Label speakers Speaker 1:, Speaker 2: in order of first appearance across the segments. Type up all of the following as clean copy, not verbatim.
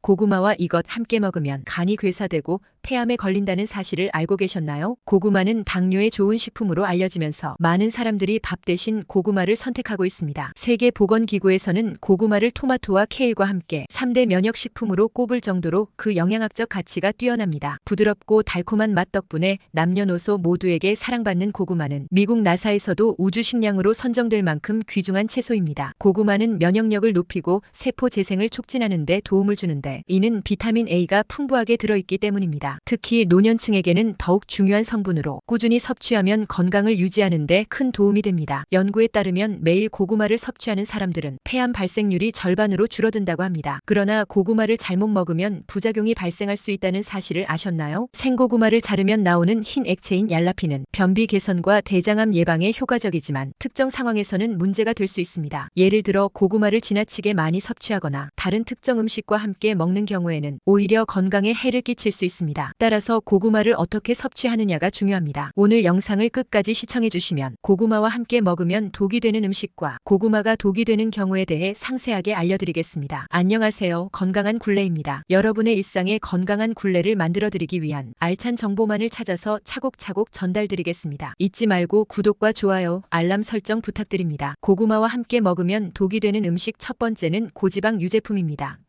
Speaker 1: 고구마와 이것 함께 먹으면 간이 괴사되고 폐암에 걸린다는 사실을 알고 계셨나요? 고구마는 당뇨에 좋은 식품으로 알려지면서 많은 사람들이 밥 대신 고구마를 선택하고 있습니다. 세계보건기구에서는 고구마를 토마토와 케일과 함께 3대 면역식품으로 꼽을 정도로 그 영양학적 가치가 뛰어납니다. 부드럽고 달콤한 맛 덕분에 남녀노소 모두에게 사랑받는 고구마는 미국 나사에서도 우주식량으로 선정될 만큼 귀중한 채소입니다. 고구마는 면역력을 높이고 세포 재생을 촉진하는 데 도움을 주는데 이는 비타민 A가 풍부하게 들어있기 때문입니다. 특히 노년층에게는 더욱 중요한 성분으로 꾸준히 섭취하면 건강을 유지하는 데 큰 도움이 됩니다. 연구에 따르면 매일 고구마를 섭취하는 사람들은 폐암 발생률이 절반으로 줄어든다고 합니다. 그러나 고구마를 잘못 먹으면 부작용이 발생할 수 있다는 사실을 아셨나요? 생고구마를 자르면 나오는 흰 액체인 얄라피는 변비 개선과 대장암 예방에 효과적이지만 특정 상황에서는 문제가 될 수 있습니다. 예를 들어 고구마를 지나치게 많이 섭취하거나 다른 특정 음식과 함께 먹는 경우에는 오히려 건강에 해를 끼칠 수 있습니다. 따라서 고구마를 어떻게 섭취하느냐가 중요합니다. 오늘 영상을 끝까지 시청해 주시면 고구마와 함께 먹으면 독이 되는 음식과 고구마가 독이 되는 경우에 대해 상세하게 알려드리겠습니다. 안녕하세요. 건강한 굴레입니다. 여러분의 일상에 건강한 굴레를 만들어드리기 위한 알찬 정보만을 찾아서 차곡차곡 전달드리겠습니다. 잊지 말고 구독과 좋아요, 알람 설정 부탁드립니다. 고구마와 함께 먹으면 독이 되는 음식 첫 번째는 고지방 유제품입니다.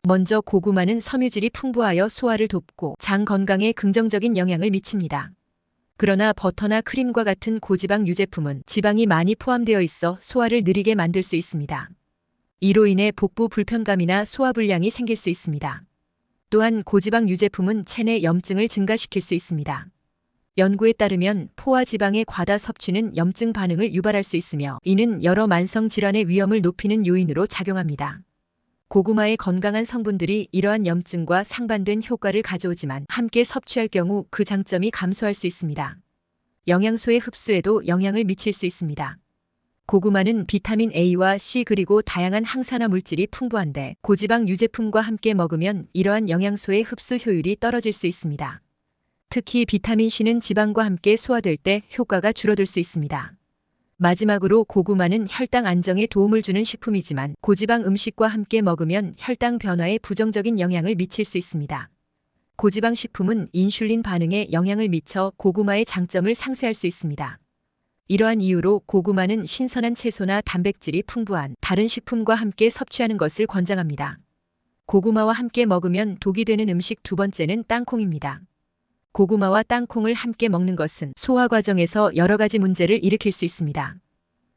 Speaker 1: 먼저 고구마는 섬유질이 풍부하여 소화를 돕고 장 건강에 긍정적인 영향을 미칩니다. 그러나 버터나 크림과 같은 고지방 유제품은 지방이 많이 포함되어 있어 소화를 느리게 만들 수 있습니다. 이로 인해 복부 불편감이나 소화불량이 생길 수 있습니다. 또한 고지방 유제품은 체내 염증을 증가시킬 수 있습니다. 연구에 따르면 포화 지방의 과다 섭취는 염증 반응을 유발할 수 있으며 이는 여러 만성 질환의 위험을 높이는 요인으로 작용합니다. 고구마의 건강한 성분들이 이러한 염증과 상반된 효과를 가져오지만 함께 섭취할 경우 그 장점이 감소할 수 있습니다. 영양소의 흡수에도 영향을 미칠 수 있습니다. 고구마는 비타민 A와 C 그리고 다양한 항산화 물질이 풍부한데 고지방 유제품과 함께 먹으면 이러한 영양소의 흡수 효율이 떨어질 수 있습니다. 특히 비타민 C는 지방과 함께 소화될 때 효과가 줄어들 수 있습니다. 마지막으로 고구마는 혈당 안정에 도움을 주는 식품이지만 고지방 음식과 함께 먹으면 혈당 변화에 부정적인 영향을 미칠 수 있습니다. 고지방 식품은 인슐린 반응에 영향을 미쳐 고구마의 장점을 상쇄할 수 있습니다. 이러한 이유로 고구마는 신선한 채소나 단백질이 풍부한 다른 식품과 함께 섭취하는 것을 권장합니다. 고구마와 함께 먹으면 독이 되는 음식 두 번째는 땅콩입니다. 고구마와 땅콩을 함께 먹는 것은 소화 과정에서 여러 가지 문제를 일으킬 수 있습니다.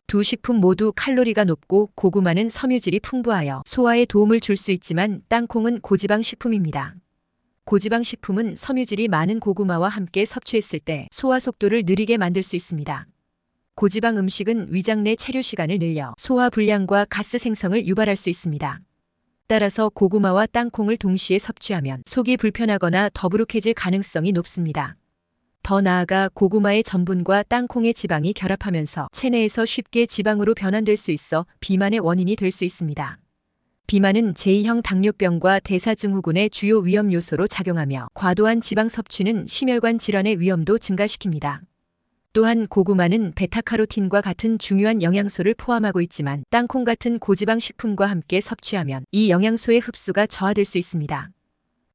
Speaker 1: 두 식품 모두 칼로리가 높고 고구마는 섬유질이 풍부하여 소화에 도움을 줄 수 있지만 땅콩은 고지방 식품입니다. 고지방 식품은 섬유질이 많은 고구마와 함께 섭취했을 때 소화 속도를 느리게 만들 수 있습니다. 고지방 음식은 위장 내 체류 시간을 늘려 소화 불량과 가스 생성을 유발할 수 있습니다. 따라서 고구마와 땅콩을 동시에 섭취하면 속이 불편하거나 더부룩해질 가능성이 높습니다. 더 나아가 고구마의 전분과 땅콩의 지방이 결합하면서 체내에서 쉽게 지방으로 변환될 수 있어 비만의 원인이 될 수 있습니다. 비만은 제2형 당뇨병과 대사증후군의 주요 위험 요소로 작용하며 과도한 지방 섭취는 심혈관 질환의 위험도 증가시킵니다. 또한 고구마는 베타카로틴과 같은 중요한 영양소를 포함하고 있지만 땅콩 같은 고지방 식품과 함께 섭취하면 이 영양소의 흡수가 저하될 수 있습니다.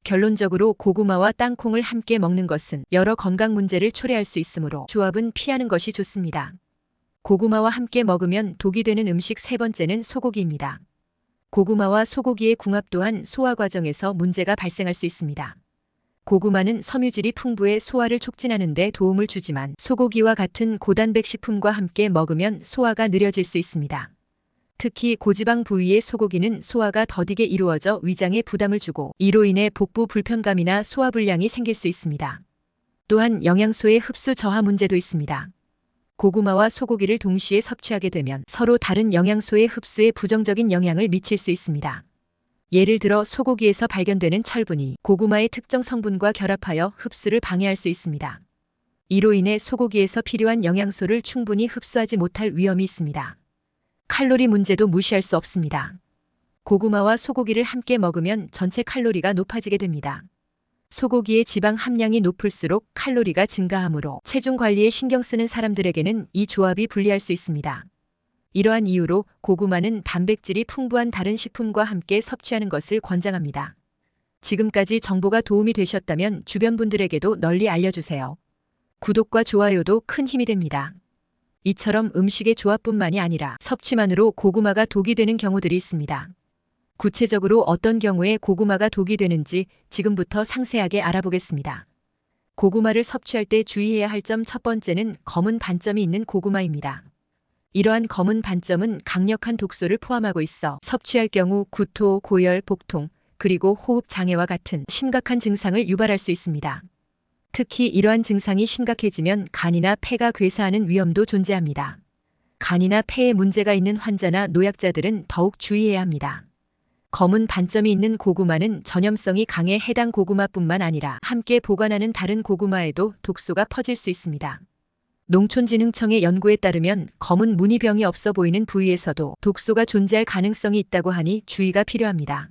Speaker 1: 결론적으로 고구마와 땅콩을 함께 먹는 것은 여러 건강 문제를 초래할 수 있으므로 조합은 피하는 것이 좋습니다. 고구마와 함께 먹으면 독이 되는 음식 세 번째는 소고기입니다. 고구마와 소고기의 궁합 또한 소화 과정에서 문제가 발생할 수 있습니다. 고구마는 섬유질이 풍부해 소화를 촉진하는 데 도움을 주지만 소고기와 같은 고단백 식품과 함께 먹으면 소화가 느려질 수 있습니다. 특히 고지방 부위의 소고기는 소화가 더디게 이루어져 위장에 부담을 주고 이로 인해 복부 불편감이나 소화불량이 생길 수 있습니다. 또한 영양소의 흡수 저하 문제도 있습니다. 고구마와 소고기를 동시에 섭취하게 되면 서로 다른 영양소의 흡수에 부정적인 영향을 미칠 수 있습니다. 예를 들어 소고기에서 발견되는 철분이 고구마의 특정 성분과 결합하여 흡수를 방해할 수 있습니다. 이로 인해 소고기에서 필요한 영양소를 충분히 흡수하지 못할 위험이 있습니다. 칼로리 문제도 무시할 수 없습니다. 고구마와 소고기를 함께 먹으면 전체 칼로리가 높아지게 됩니다. 소고기의 지방 함량이 높을수록 칼로리가 증가하므로 체중 관리에 신경 쓰는 사람들에게는 이 조합이 불리할 수 있습니다. 이러한 이유로 고구마는 단백질이 풍부한 다른 식품과 함께 섭취하는 것을 권장합니다. 지금까지 정보가 도움이 되셨다면 주변 분들에게도 널리 알려주세요. 구독과 좋아요도 큰 힘이 됩니다. 이처럼 음식의 조합뿐만이 아니라 섭취만으로 고구마가 독이 되는 경우들이 있습니다. 구체적으로 어떤 경우에 고구마가 독이 되는지 지금부터 상세하게 알아보겠습니다. 고구마를 섭취할 때 주의해야 할 점 첫 번째는 검은 반점이 있는 고구마입니다. 이러한 검은 반점은 강력한 독소를 포함하고 있어 섭취할 경우 구토, 고열, 복통, 그리고 호흡 장애와 같은 심각한 증상을 유발할 수 있습니다. 특히 이러한 증상이 심각해지면 간이나 폐가 괴사하는 위험도 존재합니다. 간이나 폐에 문제가 있는 환자나 노약자들은 더욱 주의해야 합니다. 검은 반점이 있는 고구마는 전염성이 강해 해당 고구마뿐만 아니라 함께 보관하는 다른 고구마에도 독소가 퍼질 수 있습니다. 농촌진흥청의 연구에 따르면 검은 무늬병이 없어 보이는 부위에서도 독소가 존재할 가능성이 있다고 하니 주의가 필요합니다.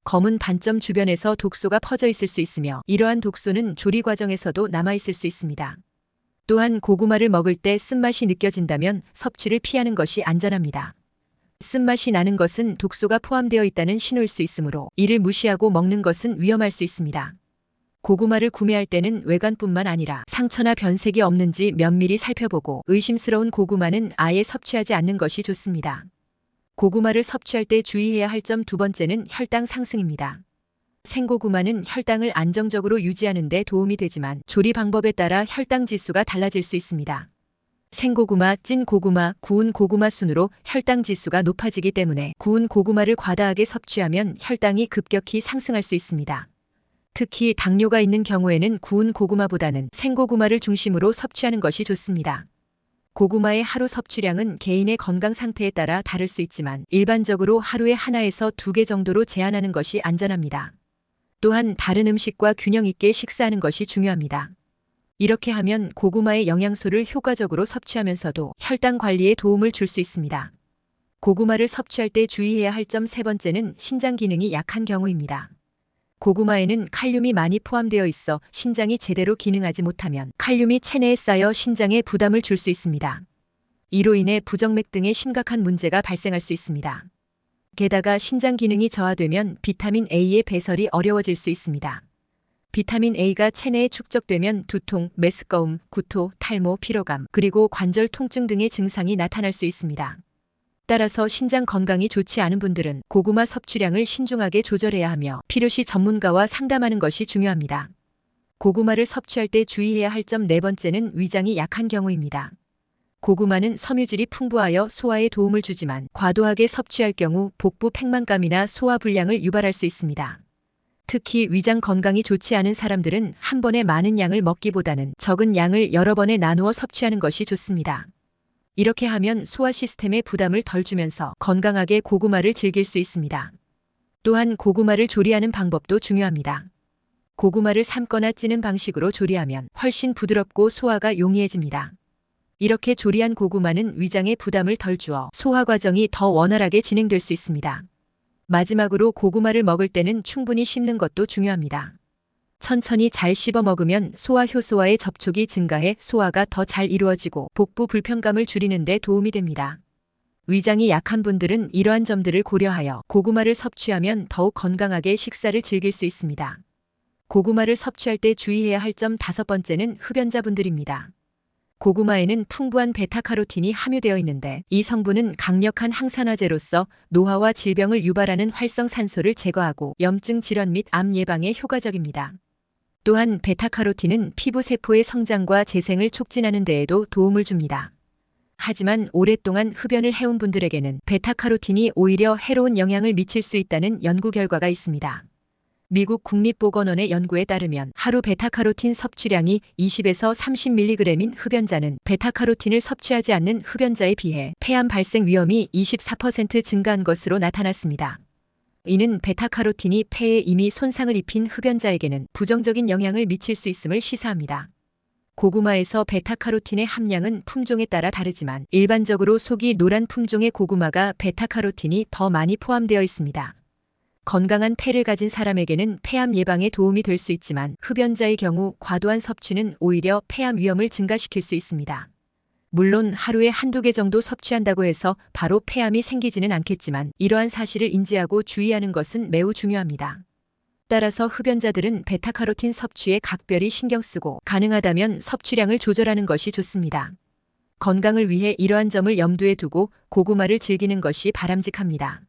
Speaker 1: 검은 반점 주변에서 독소가 퍼져 있을 수 있으며 이러한 독소는 조리 과정에서도 남아 있을 수 있습니다. 또한 고구마를 먹을 때 쓴맛이 느껴진다면 섭취를 피하는 것이 안전합니다. 쓴맛이 나는 것은 독소가 포함되어 있다는 신호일 수 있으므로 이를 무시하고 먹는 것은 위험할 수 있습니다. 고구마를 구매할 때는 외관뿐만 아니라 상처나 변색이 없는지 면밀히 살펴보고 의심스러운 고구마는 아예 섭취하지 않는 것이 좋습니다. 고구마를 섭취할 때 주의해야 할 점 두 번째는 혈당 상승입니다. 생고구마는 혈당을 안정적으로 유지하는 데 도움이 되지만 조리 방법에 따라 혈당 지수가 달라질 수 있습니다. 생고구마, 찐 고구마, 구운 고구마 순으로 혈당 지수가 높아지기 때문에 구운 고구마를 과다하게 섭취하면 혈당이 급격히 상승할 수 있습니다. 특히 당뇨가 있는 경우에는 구운 고구마보다는 생고구마를 중심으로 섭취하는 것이 좋습니다. 고구마의 하루 섭취량은 개인의 건강 상태에 따라 다를 수 있지만 일반적으로 하루에 하나에서 2개 정도로 제한하는 것이 안전합니다. 또한 다른 음식과 균형 있게 식사하는 것이 중요합니다. 이렇게 하면 고구마의 영양소를 효과적으로 섭취하면서도 혈당 관리에 도움을 줄 수 있습니다. 고구마를 섭취할 때 주의해야 할 점 세 번째는 신장 기능이 약한 경우입니다. 고구마에는 칼륨이 많이 포함되어 있어 신장이 제대로 기능하지 못하면 칼륨이 체내에 쌓여 신장에 부담을 줄 수 있습니다. 이로 인해 부정맥 등의 심각한 문제가 발생할 수 있습니다. 게다가 신장 기능이 저하되면 비타민 A의 배설이 어려워질 수 있습니다. 비타민 A가 체내에 축적되면 두통, 메스꺼움, 구토, 탈모, 피로감, 그리고 관절 통증 등의 증상이 나타날 수 있습니다. 따라서 신장 건강이 좋지 않은 분들은 고구마 섭취량을 신중하게 조절해야 하며 필요시 전문가와 상담하는 것이 중요합니다. 고구마를 섭취할 때 주의해야 할 점 네 번째는 위장이 약한 경우입니다. 고구마는 섬유질이 풍부하여 소화에 도움을 주지만 과도하게 섭취할 경우 복부 팽만감이나 소화불량을 유발할 수 있습니다. 특히 위장 건강이 좋지 않은 사람들은 한 번에 많은 양을 먹기보다는 적은 양을 여러 번에 나누어 섭취하는 것이 좋습니다. 이렇게 하면 소화 시스템에 부담을 덜 주면서 건강하게 고구마를 즐길 수 있습니다. 또한 고구마를 조리하는 방법도 중요합니다. 고구마를 삶거나 찌는 방식으로 조리하면 훨씬 부드럽고 소화가 용이해집니다. 이렇게 조리한 고구마는 위장에 부담을 덜 주어 소화 과정이 더 원활하게 진행될 수 있습니다. 마지막으로 고구마를 먹을 때는 충분히 씹는 것도 중요합니다. 천천히 잘 씹어 먹으면 소화 효소와의 접촉이 증가해 소화가 더 잘 이루어지고 복부 불편감을 줄이는 데 도움이 됩니다. 위장이 약한 분들은 이러한 점들을 고려하여 고구마를 섭취하면 더욱 건강하게 식사를 즐길 수 있습니다. 고구마를 섭취할 때 주의해야 할 점 다섯 번째는 흡연자분들입니다. 고구마에는 풍부한 베타카로틴이 함유되어 있는데 이 성분은 강력한 항산화제로서 노화와 질병을 유발하는 활성산소를 제거하고 염증 질환 및 암 예방에 효과적입니다. 또한 베타카로틴은 피부 세포의 성장과 재생을 촉진하는 데에도 도움을 줍니다. 하지만 오랫동안 흡연을 해온 분들에게는 베타카로틴이 오히려 해로운 영향을 미칠 수 있다는 연구 결과가 있습니다. 미국 국립보건원의 연구에 따르면 하루 베타카로틴 섭취량이 20에서 30mg인 흡연자는 베타카로틴을 섭취하지 않는 흡연자에 비해 폐암 발생 위험이 24% 증가한 것으로 나타났습니다. 이는 베타카로틴이 폐에 이미 손상을 입힌 흡연자에게는 부정적인 영향을 미칠 수 있음을 시사합니다. 고구마에서 베타카로틴의 함량은 품종에 따라 다르지만 일반적으로 속이 노란 품종의 고구마가 베타카로틴이 더 많이 포함되어 있습니다. 건강한 폐를 가진 사람에게는 폐암 예방에 도움이 될 수 있지만 흡연자의 경우 과도한 섭취는 오히려 폐암 위험을 증가시킬 수 있습니다. 물론 하루에 한두 개 정도 섭취한다고 해서 바로 폐암이 생기지는 않겠지만 이러한 사실을 인지하고 주의하는 것은 매우 중요합니다. 따라서 흡연자들은 베타카로틴 섭취에 각별히 신경 쓰고 가능하다면 섭취량을 조절하는 것이 좋습니다. 건강을 위해 이러한 점을 염두에 두고 고구마를 즐기는 것이 바람직합니다.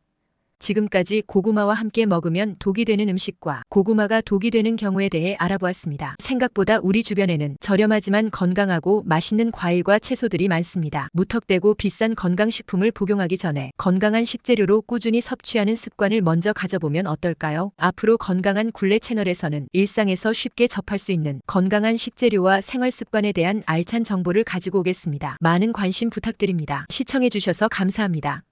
Speaker 1: 지금까지 고구마와 함께 먹으면 독이 되는 음식과 고구마가 독이 되는 경우에 대해 알아보았습니다. 생각보다 우리 주변에는 저렴하지만 건강하고 맛있는 과일과 채소들이 많습니다. 무턱대고 비싼 건강식품을 복용하기 전에 건강한 식재료로 꾸준히 섭취하는 습관을 먼저 가져보면 어떨까요? 앞으로 건강한 굴레 채널에서는 일상에서 쉽게 접할 수 있는 건강한 식재료와 생활 습관에 대한 알찬 정보를 가지고 오겠습니다. 많은 관심 부탁드립니다. 시청해주셔서 감사합니다.